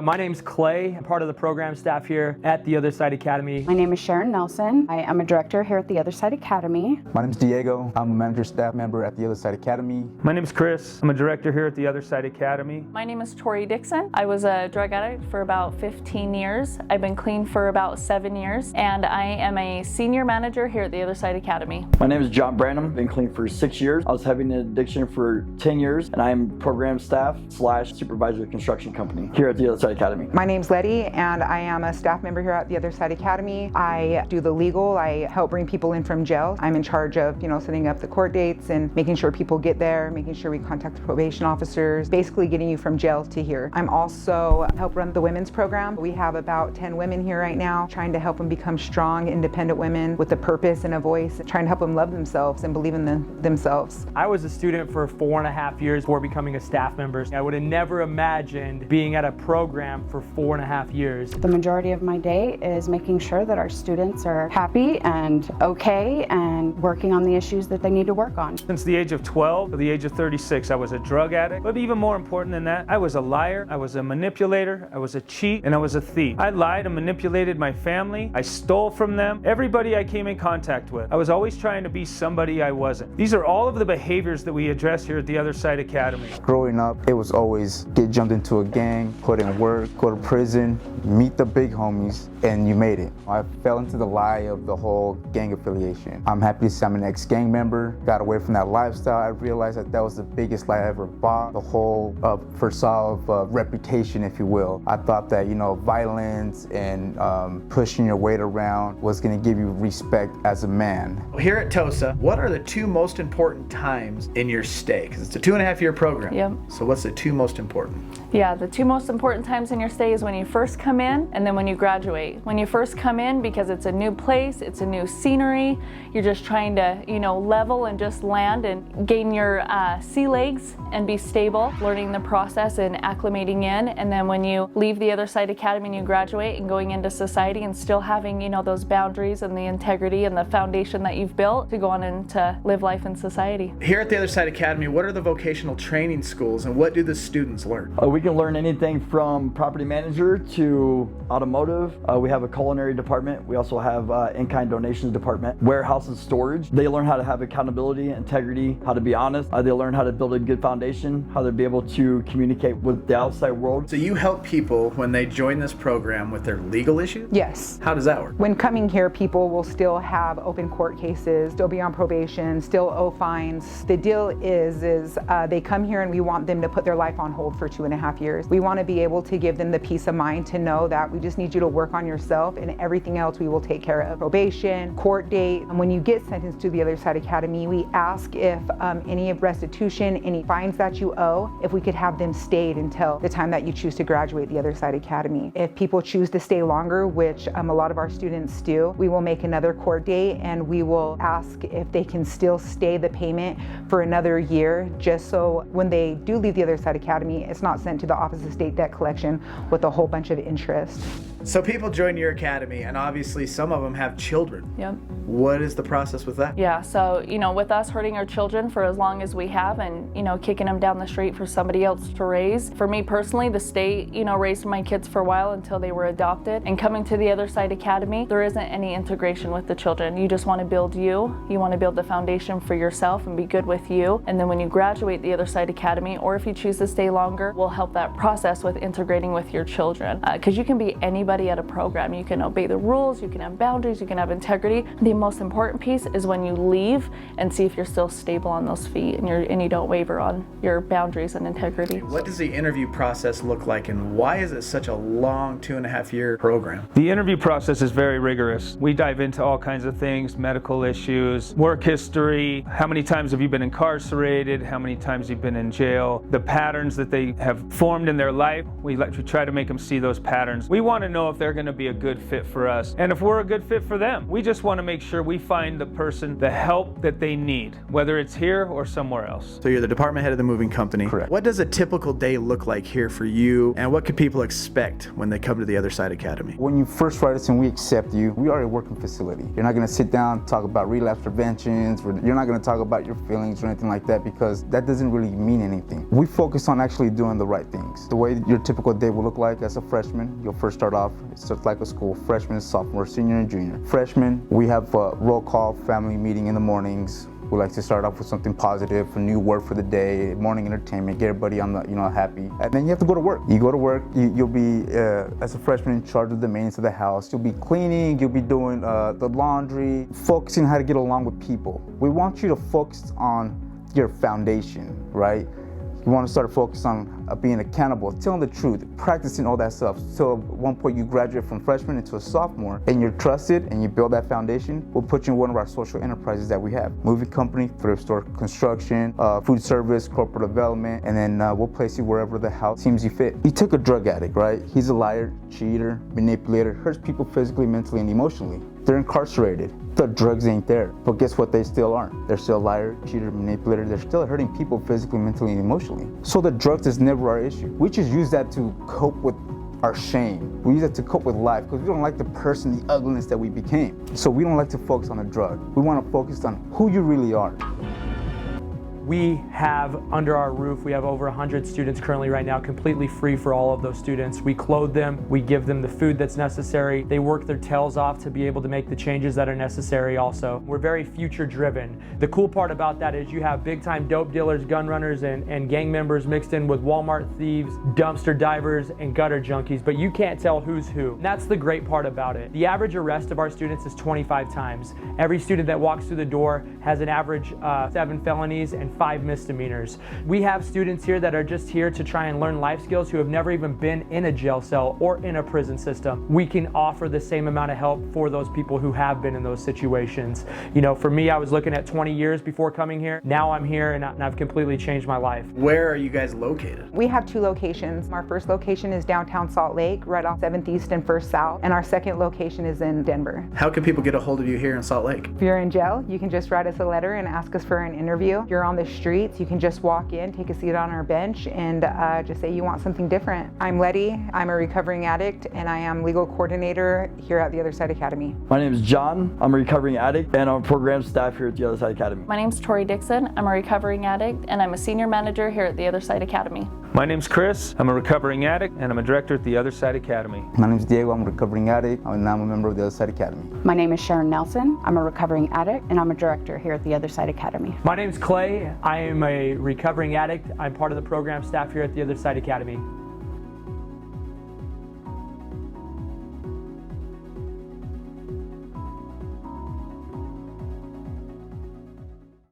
My name's Clay. I'm part of the program staff here at the Other Side Academy. My name is Sharon Nelson. I am a director here at the Other Side Academy. My name is Diego. I'm a manager staff member at the Other Side Academy. My name's Chris. I'm a director here at the Other Side Academy. My name is Tori Dixon. I was a drug addict for about 15 years. I've been clean for about 7 years, and I am a senior manager here at the Other Side Academy. My name is John Branham. Been clean for 6 years. I was having an addiction for 10 years, and I am program staff / supervisor of construction company here at the Other Side Academy. My name's Letty, and I am a staff member here at the Other Side Academy. I do the legal. I help bring people in from jail. I'm in charge of, setting up the court dates and making sure people get there, making sure we contact the probation officers, basically getting you from jail to here. I'm also help run the women's program. We have about 10 women here right now, trying to help them become strong, independent women with a purpose and a voice, trying to help them love themselves and believe in themselves. I was a student for 4.5 years before becoming a staff member. I would have never imagined being at a program for 4.5 years. The majority of my day is making sure that our students are happy and okay and working on the issues that they need to work on. Since the age of 12 to the age of 36, I was a drug addict. But even more important than that, I was a liar, I was a manipulator, I was a cheat, and I was a thief. I lied and manipulated my family. I stole from them. Everybody I came in contact with. I was always trying to be somebody I wasn't. These are all of the behaviors that we address here at the Other Side Academy. Growing up, it was always get jumped into a gang, put in work, go to prison, meet the big homies, and you made it. I fell into the lie of the whole gang affiliation. I'm happy to say I'm an ex-gang member, got away from that lifestyle. I realized that was the biggest lie I ever bought, the whole facade of reputation, if you will. I thought that, violence and pushing your weight around was gonna give you respect as a man. Here at TOSA, what are the two most important times in your stay? Because it's a 2.5-year program. Yep. So what's the two most important? Yeah, the two most important times in your stay is when you first come in and then when you graduate. When you first come in, because it's a new place, it's a new scenery, you're just trying to, level and just land and gain your sea legs and be stable, learning the process and acclimating in. And then when you leave the Other Side Academy and you graduate and going into society and still having, those boundaries and the integrity and the foundation that you've built to go on and to live life in society. Here at the Other Side Academy, what are the vocational training schools and what do the students learn? We can learn anything from property manager to automotive. We have a culinary department. We also have in-kind donations department, warehouse and storage. They learn how to have accountability, integrity, how to be honest. They learn how to build a good foundation, how to be able to communicate with the outside world. So you help people when they join this program with their legal issues? Yes. How does that work? When coming here, people will still have open court cases, still be on probation, still owe fines. The deal is they come here and we want them to put their life on hold for 2.5 years. We want to be able to give them the peace of mind to know that we just need you to work on yourself and everything else we will take care of. Probation, court date. And when you get sentenced to the Other Side Academy, we ask if any of restitution, any fines that you owe, if we could have them stayed until the time that you choose to graduate the Other Side Academy. If people choose to stay longer, which a lot of our students do, we will make another court date and we will ask if they can still stay the payment for another year, just so when they do leave the Other Side Academy, it's not sent to the Office of State Debt Collection with a whole bunch of interest. So people join your academy and obviously some of them have children. Yep. What is the process with that? Yeah, so, with us hurting our children for as long as we have and, kicking them down the street for somebody else to raise. For me personally, the state, raised my kids for a while until they were adopted. And coming to the Other Side Academy, there isn't any integration with the children. You just want to build you want to build the foundation for yourself and be good with you. And then when you graduate the Other Side Academy, or if you choose to stay longer, we'll help that process with integrating with your children. Because you can be anybody at a program. You can obey the rules, you can have boundaries, you can have integrity. The most important piece is when you leave and see if you're still stable on those feet and you don't waver on your boundaries and integrity. What does the interview process look like and why is it such a long 2.5-year program? The interview process is very rigorous. We dive into all kinds of things, medical issues, work history, how many times have you been incarcerated, how many times you've been in jail, the patterns that they have formed in their life. We try to make them see those patterns. We want to know know if they're going to be a good fit for us and if we're a good fit for them. We just want to make sure we find the person the help that they need, whether it's here or somewhere else. So you're the department head of the moving company. Correct. What does a typical day look like here for you, and what could people expect when they come to the Other Side Academy? When you first write us and we accept you, we are a working facility. You're not going to sit down and talk about relapse preventions. You're not going to talk about your feelings or anything like that, because that doesn't really mean anything. We focus on actually doing the right things. The way your typical day will look like as a freshman, you'll first start off, it's just like a school, freshman, sophomore, senior, and junior. Freshman, we have a roll call, family meeting in the mornings. We like to start off with something positive, a new word for the day, morning entertainment, get everybody on the, happy. And then you have to go to work. You go to work, you'll be, as a freshman, in charge of the maintenance of the house. You'll be cleaning, you'll be doing the laundry, focusing on how to get along with people. We want you to focus on your foundation, right? You want to start to focus on being accountable, telling the truth, practicing all that stuff. So at one point you graduate from freshman into a sophomore and you're trusted and you build that foundation, we'll put you in one of our social enterprises that we have. Moving company, thrift store, construction, food service, corporate development, and then we'll place you wherever the house seems you fit. You took a drug addict, right? He's a liar, cheater, manipulator, hurts people physically, mentally, and emotionally. They're incarcerated. The drugs ain't there, but guess what? They still aren't. They're still a liar, cheater, manipulator. They're still hurting people physically, mentally, and emotionally. So the drugs is never our issue. We just use that to cope with our shame. We use it to cope with life because we don't like the person, the ugliness that we became. So we don't like to focus on the drug. We want to focus on who you really are. We have under our roof, we have over 100 students currently right now, completely free for all of those students. We clothe them, we give them the food that's necessary. They work their tails off to be able to make the changes that are necessary also. We're very future driven. The cool part about that is you have big time dope dealers, gun runners, and gang members mixed in with Walmart thieves, dumpster divers, and gutter junkies, but you can't tell who's who. And that's the great part about it. The average arrest of our students is 25 times. Every student that walks through the door has an average 7 felonies and 5 misdemeanors. We have students here that are just here to try and learn life skills who have never even been in a jail cell or in a prison system. We can offer the same amount of help for those people who have been in those situations. For me, I was looking at 20 years before coming here. Now I'm here and I've completely changed my life. Where are you guys located? We have 2 locations. Our first location is downtown Salt Lake, right off 7th East and 1st South, and our second location is in Denver. How can people get a hold of you here in Salt Lake? If you're in jail, you can just write us a letter and ask us for an interview. If you're on the streets, you can just walk in, take a seat on our bench, and just say you want something different. I'm Letty. I'm a recovering addict, and I am legal coordinator here at the Other Side Academy. My name is John. I'm a recovering addict, and I'm program staff here at the Other Side Academy. My name's Tori Dixon. I'm a recovering addict, and I'm a senior manager here at the Other Side Academy. My name's Chris. I'm a recovering addict and I'm a director at the Other Side Academy. My name is Diego. I'm a recovering addict, and I'm a member of the Other Side Academy. My name is Sharon Nelson. I'm a recovering addict and I'm a director here at the Other Side Academy. My name's Clay. I am a recovering addict. I'm part of the program staff here at the Other Side Academy.